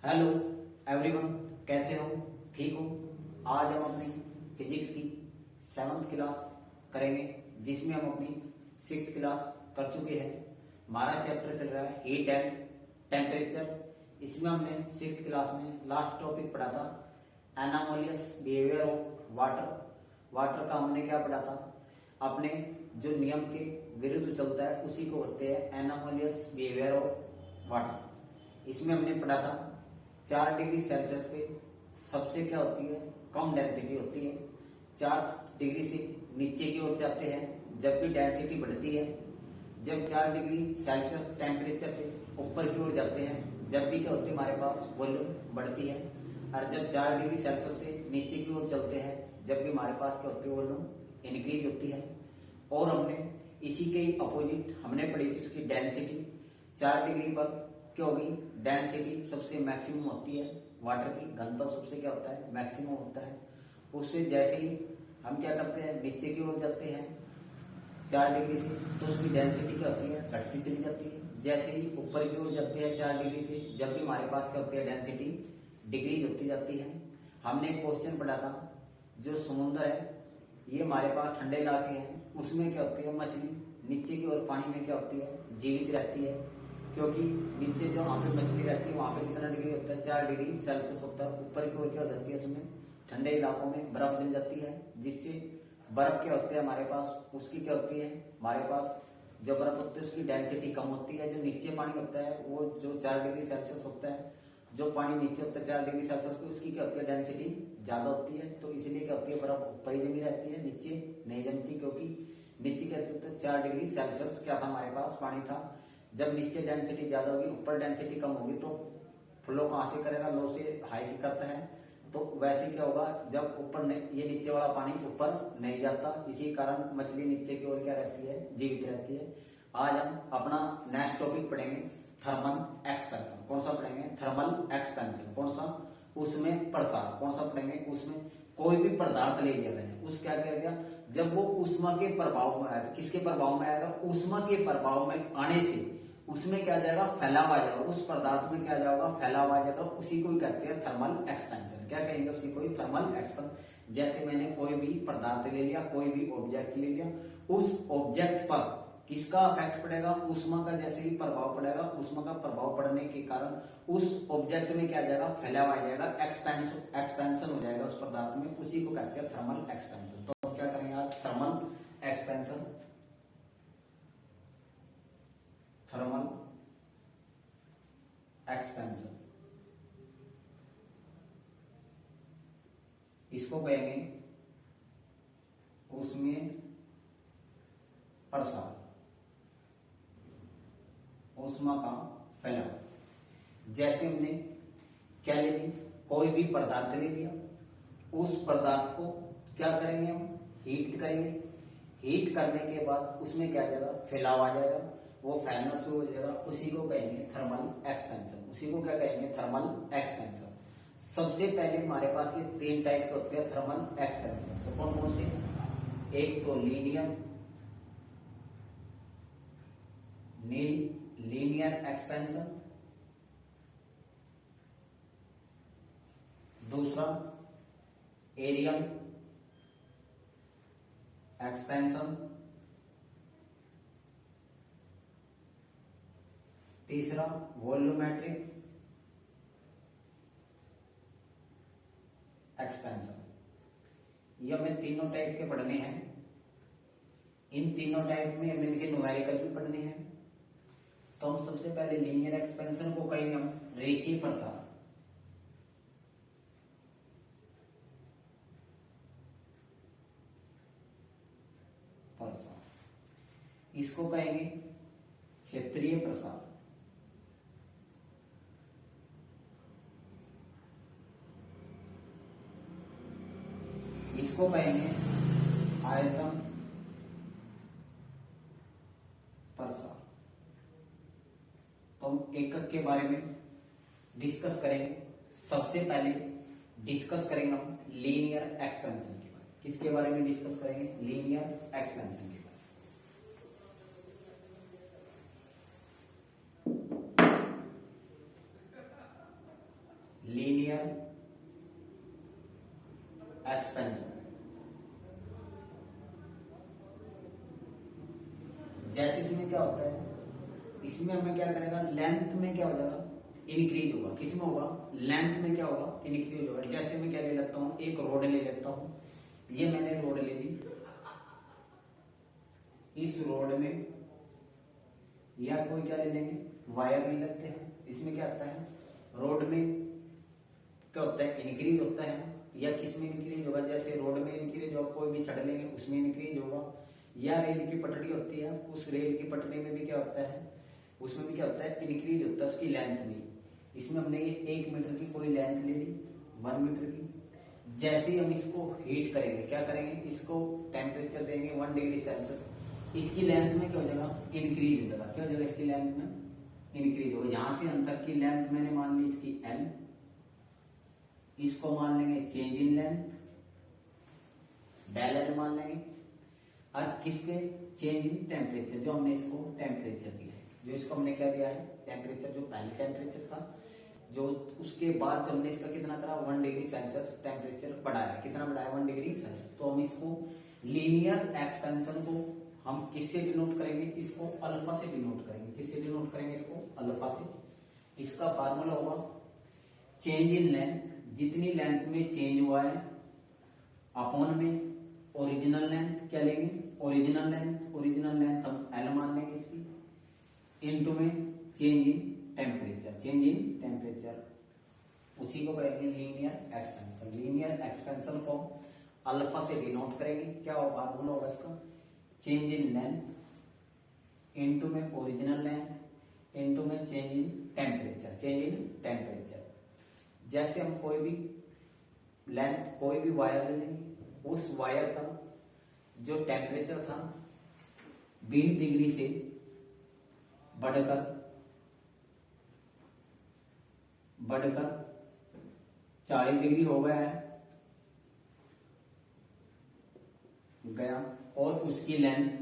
Hello everyone, कैसे हो? ठीक हो? आज हम अपनी फिजिक्स की 7th क्लास करेंगे, जिसमें हम अपनी 6th क्लास कर चुके हैं। हमारा चैप्टर चल रहा है हीट एंड टेम्परेचर। इसमें हमने 6th क्लास में लास्ट टॉपिक पढ़ा था एनामोलियस बिहेवियर ऑफ वाटर। वाटर का हमने क्या पढ़ा था? अपने जो नियम के विरुद्ध चलता है उसी को होते हैं एनामोलियस बिहेवियर ऑफ वाटर। इसमें हमने पढ़ा था 4 डिग्री सेल्सियस पे सबसे क्या होती है, कम डेंसिटी होती है। 4 डिग्री से नीचे की ओर जाते हैं जब भी डेंसिटी बढ़ती है। जब 4 डिग्री सेल्सियस टेम्परेचर से ऊपर की ओर जाते हैं जब भी क्या होती है, हमारे पास वॉल्यूम बढ़ती है। और जब 4 डिग्री सेल्सियस से नीचे की ओर चलते हैं जब भी हमारे पास क्या होती है, वॉल्यूम इंक्रीज होती है। और हमने इसी के अपोजिट हमने पढ़ी थी उसकी डेंसिटी। 4 डिग्री पर क्या होगी, डेंसिटी सबसे मैक्सिमम होती है। वाटर की घनत्व सबसे क्या होता है, मैक्सिमम होता है। उससे जैसे ही हम क्या करते हैं, नीचे की ओर जाते हैं 4 डिग्री से, तो उसकी डेंसिटी क्या होती है, घटती चली जाती है। जैसे ही ऊपर की ओर जाते हैं 4 डिग्री से, जब भी हमारे पास क्या होती है, डेंसिटी डिक्रीज होती जाती है। हमने एक क्वेश्चन पढ़ा था, जो समुद्र है ये हमारे पास ठंडे इलाके हैं, उसमें क्या होती है, मछली नीचे की ओर पानी में क्या होती है, जीवित रहती है। क्योंकि नीचे जो वहां पे मछली रहती है वहां पे कितना डिग्री होता है, 4 डिग्री सेल्सियस होता है। ऊपर की ओर क्या हो जाती है, उसमें ठंडे इलाकों में बर्फ जम जाती है, जिससे बर्फ क्या होती है हमारे पास, उसकी क्या होती है, हमारे पास जो बर्फ होती है उसकी डेंसिटी कम होती है। जो नीचे पानी होता है वो जो 4 डिग्री सेल्सियस होता है, जो पानी नीचे होता है 4 डिग्री सेल्सियस को, उसकी क्या होती है, डेंसिटी ज्यादा होती है। तो इसलिए क्या होती है, बर्फ ऊपर ही जमी रहती है, नीचे नहीं जमती। क्योंकि नीचे क्या होता है, 4 डिग्री सेल्सियस क्या था, हमारे पास पानी था। जब नीचे डेंसिटी ज्यादा होगी, ऊपर डेंसिटी कम होगी, तो फ्लो कहां से करेगा, लो से हाई की करता है। तो वैसे क्या होगा, जब ऊपर ये नीचे वाला पानी ऊपर नहीं जाता, इसी कारण मछली नीचे की ओर क्या रहती है, जीवित रहती है। आज हम अपना नेक्स्ट टॉपिक पढ़ेंगे थर्मल एक्सपेंशन। कौन सा पढ़ेंगे, थर्मल एक्सपेंशन। कौन सा, उसमें प्रसार। कौन सा पढ़ेंगे, उसमें कोई भी पदार्थ ले लिया मैंने, उस क्या कह दिया, जब वो उष्मा के प्रभाव में आएगा, किसके प्रभाव में आएगा, उष्मा के प्रभाव में आने से उसमें क्या जाएगा, फैलाव आ जाएगा। उस पदार्थ में क्या जाएगा, फैलाव आ जाएगा। उसी को ही कहते हैं थर्मल एक्सपेंशन। क्या कहेंगे, उसी को ही थर्मल एक्सपेंशन। जैसे मैंने कोई भी पदार्थ ले लिया, कोई भी ऑब्जेक्ट ले लिया, उस ऑब्जेक्ट पर किसका इफेक्ट पड़ेगा, उष्मा का जैसे ही प्रभाव पड़ेगा, उष्मा का प्रभाव पड़ने के कारण उस ऑब्जेक्ट में क्या जाएगा, फैलाव आ जाएगा, एक्सपेंशन हो जाएगा उस पदार्थ में। उसी को कहते हैं थर्मल एक्सपेंशन। तो क्या करेंगे आज, थर्मल एक्सपेंशन। थर्मल एक्सपेंशन इसको कहेंगे उसमें प्रसार, उष्मा का फैलाव। जैसे हमने क्या ले ली, कोई भी पदार्थ ले लिया, उस पदार्थ को क्या करेंगे, हम हीट करेंगे। हीट करने के बाद उसमें क्या जाएगा, फैलाव आ जाएगा, वो फैलना शुरू हो जाएगा। उसी को कहेंगे थर्मल एक्सपेंशन। उसी को क्या कहेंगे, थर्मल एक्सपेंशन। सबसे पहले हमारे पास ये 3 टाइप के होते हैं थर्मल एक्सपेंशन। तो कौन कौन से, एक तो लीनियर एक्सपेंशन, दूसरा एरियल एक्सपेंशन, तीसरा वॉल्यूमेट्रिक एक्सपेंशन। ये हमें तीनों टाइप के पढ़ने हैं। इन तीनों टाइप में हमें इनके न्यूमेरिकल भी पढ़ने हैं। तो हम सबसे पहले लीनियर एक्सपेंशन को कहेंगे हम रेखीय प्रसार। इसको कहेंगे क्षेत्रीय प्रसार। इसको कहेंगे आयतन प्रसार। तो हम एकक के बारे में डिस्कस करेंगे। सबसे पहले डिस्कस करेंगे हम लीनियर एक्सपेंशन के बारे में। किसके बारे में डिस्कस करेंगे, लीनियर एक्सपेंशन के बारे में। Linear expansion. जैसे इसमें क्या होता है, इसमें हमें क्या करेगा, लेंथ में क्या हो जाएगा, इंक्रीज होगा। किसमें होगा, लेंथ में क्या होगा, इंक्रीज होगा। जैसे मैं क्या ले लेता हूं, एक रोड ले लेता हूं, ये मैंने रोड ले ली, इस रोड में या कोई क्या ले लेंगे, वायर ले लेते हैं। इसमें क्या होता है, रोड में क्या होता है, इंक्रीज होता है, या किसमें इंक्रीज होगा, जैसे रोड में इंक्रीज होगा, कोई भी छड़ लेंगे उसमें इंक्रीज होगा, या रेल की पटड़ी होती है, उस रेल की पटड़ी में भी क्या होता है, उसमें भी क्या होता है, इंक्रीज होता है उसकी लेंथ में। इसमें हमने ये 1 मीटर की कोई लेंथ ले ली, 1 मीटर की। जैसे ही हम इसको हीट करेंगे, क्या करेंगे, इसको टेम्परेचर देंगे 1 डिग्री सेल्सियस, इसकी लेंथ में क्या हो जाएगा, इंक्रीज हो जाएगा। क्या हो जाएगा, इसकी लेंथ में इंक्रीज होगा। यहां से अंतर की लेंथ मैंने मान ली इसकी L, इसको मान लेंगे change in length, del L मान लेंगे। और किस पे, चेंज इन टेम्परेचर, जो हमने इसको टेम्परेचर दिया है, जो इसको हमने क्या दिया है, टेम्परेचर, जो पहले टेम्परेचर था, जो उसके बाद जब हमने इसका कितना करा, 1 डिग्री सेल्सियस टेम्परेचर बढ़ाया। कितना बढ़ाया, 1 डिग्री सेल्सियस। तो हम इसको लीनियर एक्सपेंशन को हम किससे डिनोट करेंगे, इसको अल्फा से डिनोट करेंगे। किससे डिनोट करेंगे, इसको अल्फा से। इसका फार्मूला होगा चेंज इन लेंथ, जितनी लेंथ में चेंज हुआ है, अपॉन में ओरिजिनल लेंथ, क्या लेंगे, ओरिजिनल लेंथ हम L मान लेंगे इसकी, इनटू में change in temperature, change in temperature, उसी को कहेंगे लीनियर एक्सपेंशन। लीनियर एक्सपेंशन को अल्फा से डिनोट करेंगे, क्या होगा, फार्मूला होगा इसका चेंज इन लेंथ इनटू में ओरिजिनल लेंथ इनटू में change in temperature, change in temperature. जैसे हम कोई भी लेंथ, कोई भी वायर ले लेंगे, उस वायर का जो टेम्परेचर था 20 डिग्री से बढ़कर 40 डिग्री हो गया है, और उसकी लेंथ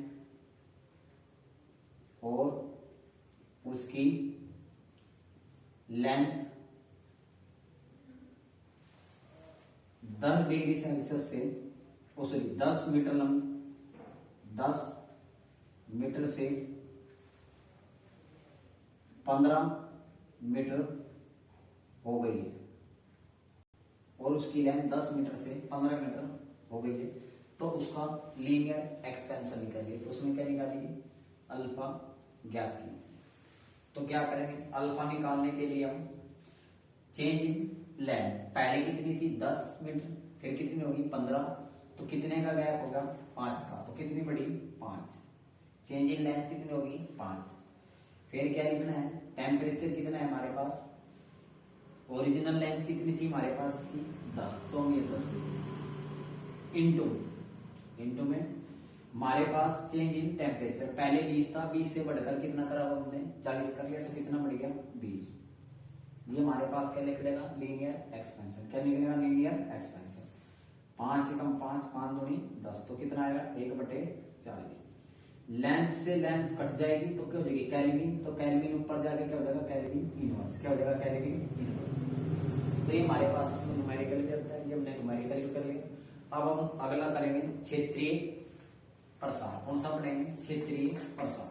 लेंथ 10 डिग्री सेल्सियस से, सॉरी 10 मीटर से 15 मीटर हो गई है, और उसकी लेंथ 10 मीटर से 15 मीटर हो गई है, तो उसका लीनियर एक्सपेंशन निकालिए। तो उसमें क्या निकालिए, अल्फा ज्ञात कीजिए। तो क्या करेंगे, अल्फा निकालने के लिए हम चेंज इन लेंथ, पहले कितनी थी 10 मीटर, फिर कितनी होगी 15, तो कितने का गैप होगा, 5 का, तो कितनी बढ़ी 5। चेंज इन लेंथ कितनी होगी 5। फिर क्या लिखना है, टेम्परेचर कितना है हमारे पास, ओरिजिनल लेंथ कितनी थी हमारे पास इसकी 10, तो हम ये 10 इंटू में हमारे पास चेंज इन टेम्परेचर, पहले 20 था, 20 से बढ़कर कितना करा हमने 40 कर लिया, तो कितना बढ़ गया 20। ये हमारे पास क्या निकलेगा, लीनियर एक्सपेंशन। क्या निकलेगा, लीनियर एक्सपेंशन। 5 से कम 5, 5 दूनी 10, तो कितना आएगा 1/40। लेंथ से लेंथ कट जाएगी तो क्या हो जाएगी, केल्विन, तो केल्विन ऊपर जाके क्या हो जाएगा, केल्विन इनवर्स। क्या हो जाएगा, केल्विन इनवर्स। तो ये हमारे पास इसमें न्यूमेरिकल भी आता है, ये हमने न्यूमेरिकल भी कर लिया। अब हम अगला करेंगे क्षेत्रीय प्रसार। कौन सा पढ़ेंगे, क्षेत्रीय प्रसार।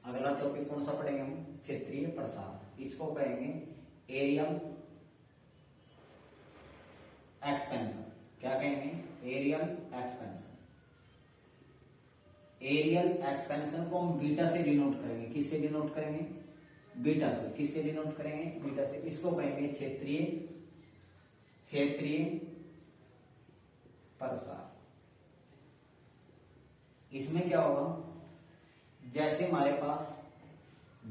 अगला टॉपिक कौन सा पढ़ेंगे हम, क्षेत्रीय प्रसार। इसको कहेंगे एरियल एक्सपेंशन। क्या कहेंगे, एरियल एक्सपेंशन। एरियल एक्सपेंशन को हम बीटा से डिनोट करेंगे। किससे डिनोट करेंगे, बीटा से। किससे डिनोट करेंगे, बीटा से। इसको कहेंगे क्षेत्रीय प्रसार। इसमें क्या होगा, जैसे हमारे पास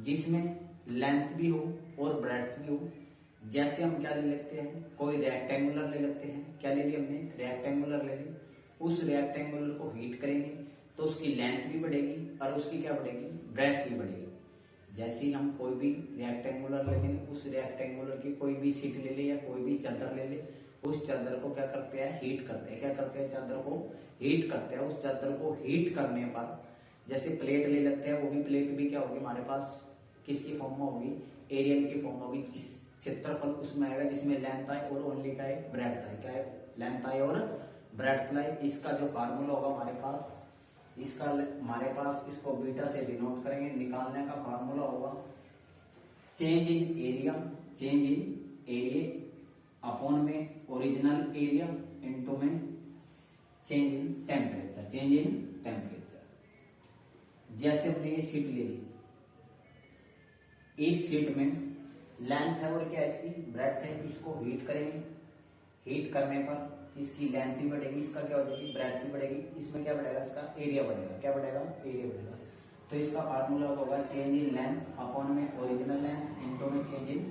जिसमें लेंथ भी हो और ब्रेड्थ भी हो, जैसे हम क्या ले लेते हैं, कोई रेक्टेंगुलर ले लेते हैं। क्या ले लिया हमने, रेक्टेंगुलर ले ली। उस रेक्टेंगुलर को हीट करेंगे तो उसकी लेंथ भी बढ़ेगी और उसकी क्या बढ़ेगी, ब्रेड्थ भी बढ़ेगी। जैसे ही हम कोई भी रेक्टेंगुलर ले लेंगे, उस रेक्टेंगुलर की कोई भी सीट ले ले या कोई भी चादर ले ले, उस चादर को क्या करते हैं, हीट करते हैं। क्या करते हैं, चादर को हीट करते हैं। उस चादर को हीट करने पर, जैसे प्लेट ले लेते हैं, वो भी प्लेट भी क्या होगी हमारे पास किसकी फॉर्म में होगी, एरियल की फॉर्म होगी। जिस क्षेत्रफल उसमें आएगा जिसमें लेंथ आए और ओनली का है ब्रेड्थ आए, क्या है लेंथ आए और ब्रेड्थ आए। इसका जो फार्मूला होगा हमारे पास, इसका हमारे पास इसको बीटा से डिनोट करेंगे। निकालने का फार्मूला होगा change in area, change in area upon में ओरिजिनल एरिया इनटू में change in temperature, change in temperature. जैसे हमने ये शीट ले ली, इस शीट में लेंथ है और क्या है इसकी ब्रेड्थ है, इसको हीट करेंगे। हीट करने पर इसकी लेंथ भी बढ़ेगी, इसका क्या हो जाएगी ब्रेड्थ भी बढ़ेगी, इसमें क्या बढ़ेगा इसका एरिया बढ़ेगा, क्या बढ़ेगा एरिया बढ़ेगा। तो इसका फार्मूला होगा चेंज इन लेंथ अपॉन में ओरिजिनल लेंथ इनटू में चेंज इन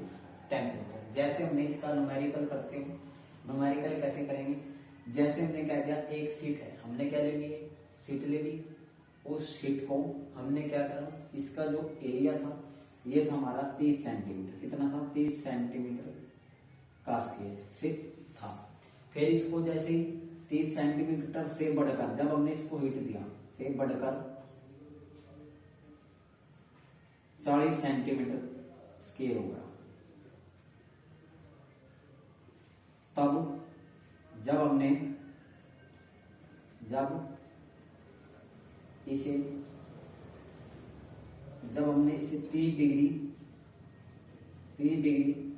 टेम्परेचर। जैसे हमने इसका न्यूमेरिकल करते हैं, न्यूमेरिकल कैसे करेंगे, जैसे हमने क्या किया एक शीट है, हमने क्या ले ली शीट ले ली, उस शीट को हमने क्या करा, इसका जो एरिया था ये था हमारा 30 सेंटीमीटर, कितना था 30 सेंटीमीटर का स्केल से था। फिर इसको जैसे 30 सेंटीमीटर से बढ़कर जब हमने इसको हीट दिया से बढ़कर 40 सेंटीमीटर स्केल होगा, तब जब हमने इसे 30 डिग्री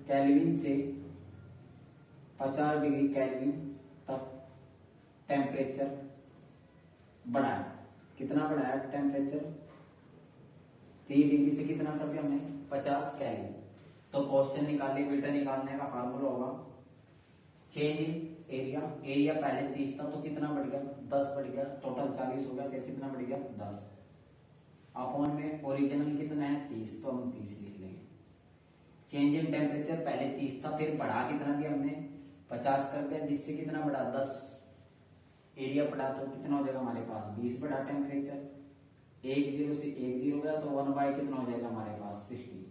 केल्विन से 50 डिग्री केल्विन तक टेम्परेचर बढ़ाया, कितना बढ़ाया टेम्परेचर 30 डिग्री से कितना कर दिया हमने 50 केल्विन। तो क्वेश्चन निकालिए, बीटा निकालने का फार्मूला होगा चेंज इन एरिया, एरिया पहले 30 था तो कितना बढ़ गया 10 बढ़ गया, टोटल 40 हो गया, फिर कितना बढ़ गया 10 अपॉन में ओरिजिनल कितना है 30 तो हम 30 लिख लेंगे। चेंज इन टेम्परेचर पहले 30 था, फिर बढ़ा कितना दिया हमने 50 कर दिया, जिससे कितना बढ़ा 10 एरिया बढ़ा, तो कितना हो जाएगा हमारे पास 20 बढ़ा टेम्परेचर। 10 से 10 गया तो 1 बाय कितना हो जाएगा हमारे पास 60।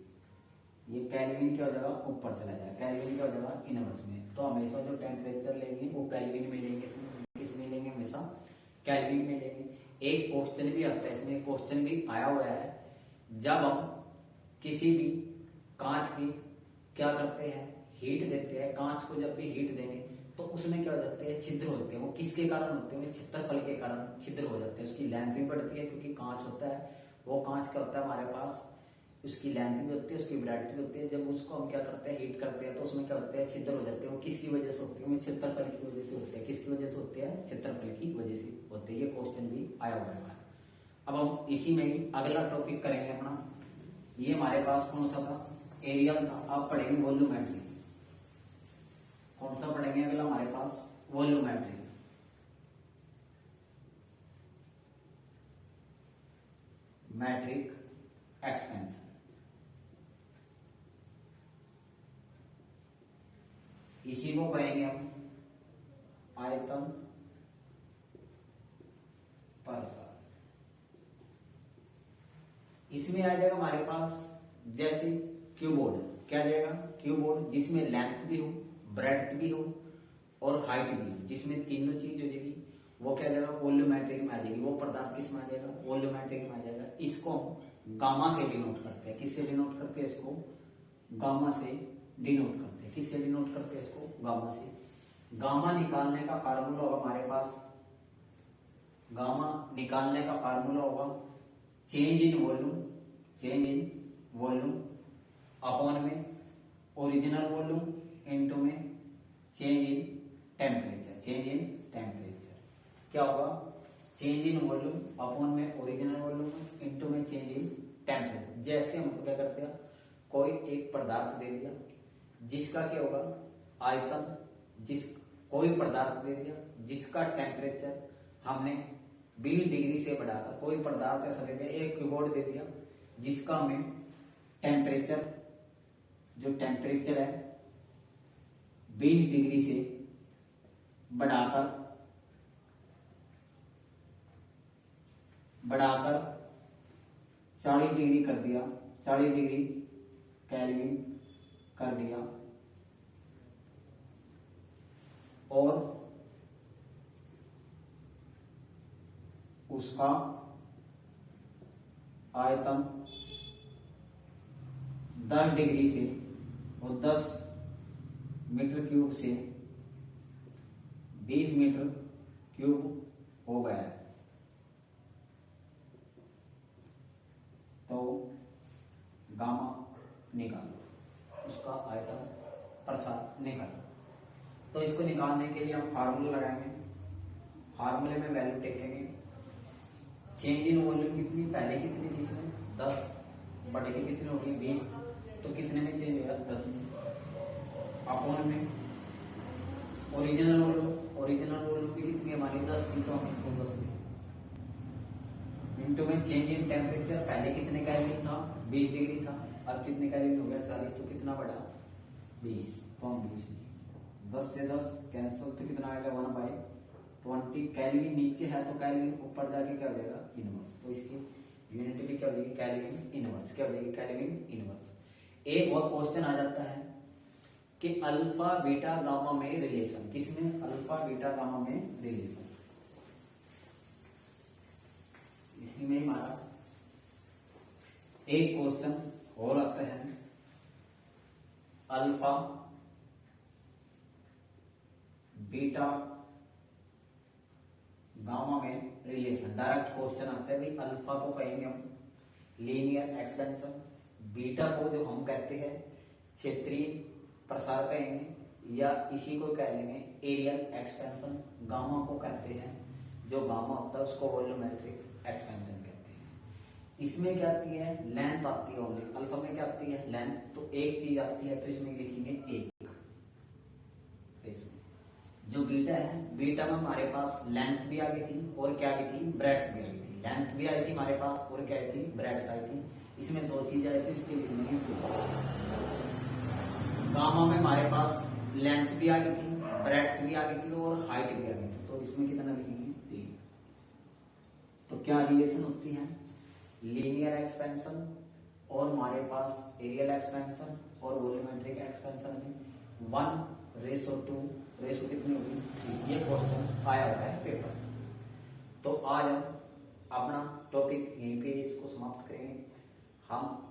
ये केल्विन क्या हो जाएगा ऊपर चला जाएगा, केल्विन क्या हो जाएगा इनवर्स में। तो हमेशा जो टेम्परेचर लेंगे वो केल्विन में लेंगे, किसमें लेंगे हमेशा केल्विन में लेंगे। एक क्वेश्चन भी आता है इसमें, क्वेश्चन भी आया हुआ है, जब हम किसी भी कांच की क्या करते हैं हीट देते हैं, कांच को जब भी हीट देंगे तो उसमें क्या हो जाते हैं छिद्र होते हैं। वो किसके कारण होते हैं, क्षेत्रफल के कारण छिद्र हो जाते हैं। उसकी लेंथ भी बढ़ती है क्योंकि कांच होता है, वो कांच क्या होता है हमारे पास, उसकी लेंथ भी होती है उसकी ब्रेड्थ भी होती है। जब उसको हम क्या करते हैं हीट करते हैं तो उसमें क्या होते हैं छिद्र हो जाते हैं। वो किसकी वजह से होती है, वो क्षेत्रफल की वजह से होते हैं। किसकी वजह से होते हैं, क्षेत्रफल की वजह से होते हैं। ये क्वेश्चन भी आया हुआ है। अब हम इसी में ही अगला टॉपिक करेंगे अपना, ये हमारे पास कौन सा था एरिया था, आप पढ़ेंगे वॉल्यूमेट्री। कौन सा पढ़ेंगे अगला हमारे पास वॉल्यूमेट्री। मैट्रिक एक्सपेंशन, इसी को कहेंगे हम आयतन परिसर। इसमें आ जाएगा हमारे पास जैसे क्यूबोर्ड, क्या आ जाएगा क्यूबोर्ड, जिसमें लेंथ भी हो ब्रेड्थ भी हो और हाइट भी हो, जिसमें तीनों चीज हो जाएगी, वो क्या आ जाएगा वॉल्यूमेट्रिक में आ जाएगी। वो पदार्थ किस में आ जाएगा वॉल्यूमेट्रिक में आ जाएगा। इसको हम गामा से डिनोट करते हैं, किससे डिनोट करते हैं इसको गामा से डिनोट करते हैं। किससे डिनोट करते हैं इसको गामा से। गामा निकालने का फार्मूला होगा हमारे पास, गामा निकालने का फार्मूला होगा change in volume, change in volume upon में ओरिजिनल वॉल्यूम इनटू में change in temperature, change in temperature. क्या होगा चेंज इन वॉल्यूम अपॉन में ओरिजिनल वॉल्यूम इनटू में चेंज इन टेम्परेचर। जैसे हम क्या करते हैं, कोई एक पदार्थ दे दिया जिसका क्या होगा आयतन, जिस कोई पदार्थ दे दिया जिसका टेम्परेचर हमने 20 डिग्री से बढ़ाकर, कोई पदार्थ ऐसा दे दिया, एक क्यूबोर्ड दे दिया जिसका हमें टेम्परेचर, जो टेम्परेचर है 20 डिग्री से बढ़ाकर 40 डिग्री कर दिया, 40 डिग्री केल्विन कर दिया, और उसका आयतन 10 डिग्री से और 10 मीटर क्यूब से 20 मीटर क्यूब हो गया है। तो गामा निकालो, उसका आयतन प्रसार निकालो। तो इसको निकालने के लिए हम फार्मूला लगाएंगे। फार्मूले में वैल्यू टेकेंगे। चेंज इन वॉल्यूम कितनी, पहले कितनी थी इसमें 10, बड़े की कितनी होगी 20, तो कितने में चेंज होगा 10 में, अपॉन में ओरिजिनल वॉल्यूम की कितनी हमारी 10 थी, तो हम इसको 10 में इनटू में चेंज इन टेम्परेचर, पहले कितने केल्विन था 20 डिग्री था, अब कितने केल्विन हो गया 40, तो कितना बढ़ा 20, तो हम 20 में 10 से 10 कैंसिल, तो कितना आएगा 1/20। केल्विन नीचे है तो केल्विन ऊपर जाके क्या हो जाएगा इनवर्स, तो इसकी यूनिट भी क्या हो जाएगी केल्विन इनवर्स, क्या हो जाएगी केल्विन इनवर्स। एक और क्वेश्चन आ जाता है कि अल्फा बीटा गामा में रिलेशन, किसमें अल्फा बीटा गामा में रिलेशन, इसी में हमारा एक क्वेश्चन और आता है अल्फा बीटा गामा में रिलेशन। डायरेक्ट क्वेश्चन आता है भाई, अल्फा को कहेंगे हम लीनियर एक्सपेंशन, बीटा को जो हम कहते हैं क्षेत्रीय प्रसार कहेंगे, या इसी को कह लेंगे एरियल एक्सपेंशन, गामा को कहते हैं जो गामा होता है उसको वॉल्यूमेट्रिक एक्सपेंशन कहते हैं। इसमें क्या आती है लेंथ आती है ओनली, अल्फा में क्या आती है लेंथ, तो एक चीज आती है तो इसमें लिखेंगे एक। जो बीटा है, बीटा में हमारे पास लेंथ भी आ गई थी और क्या आ गई थी ब्रेड्थ भी आ गई थी, लेंथ भी आई थी हमारे पास और क्या आई थी ब्रेड्थ आई थी। इसमें दो चीजें आई थी, इसके लिखेंगे गामा में हमारे पास लेंथ भी आ गई थी, ब्रेड्थ भी आ गई थी और हाइट भी आ गई थी, तो इसमें कितना लिखेंगे 3। तो क्या रिलेशन होती है लीनियर एक्सपेंशन और हमारे पास एरियल एक्सपेंशन और वॉल्यूमेट्रिक एक्सपेंशन में 1:2 रेशो कितनी होगी, ये क्वेश्चन आया हुआ है पेपर। तो आज हम अपना टॉपिक यहीं पे इसको समाप्त करेंगे। हम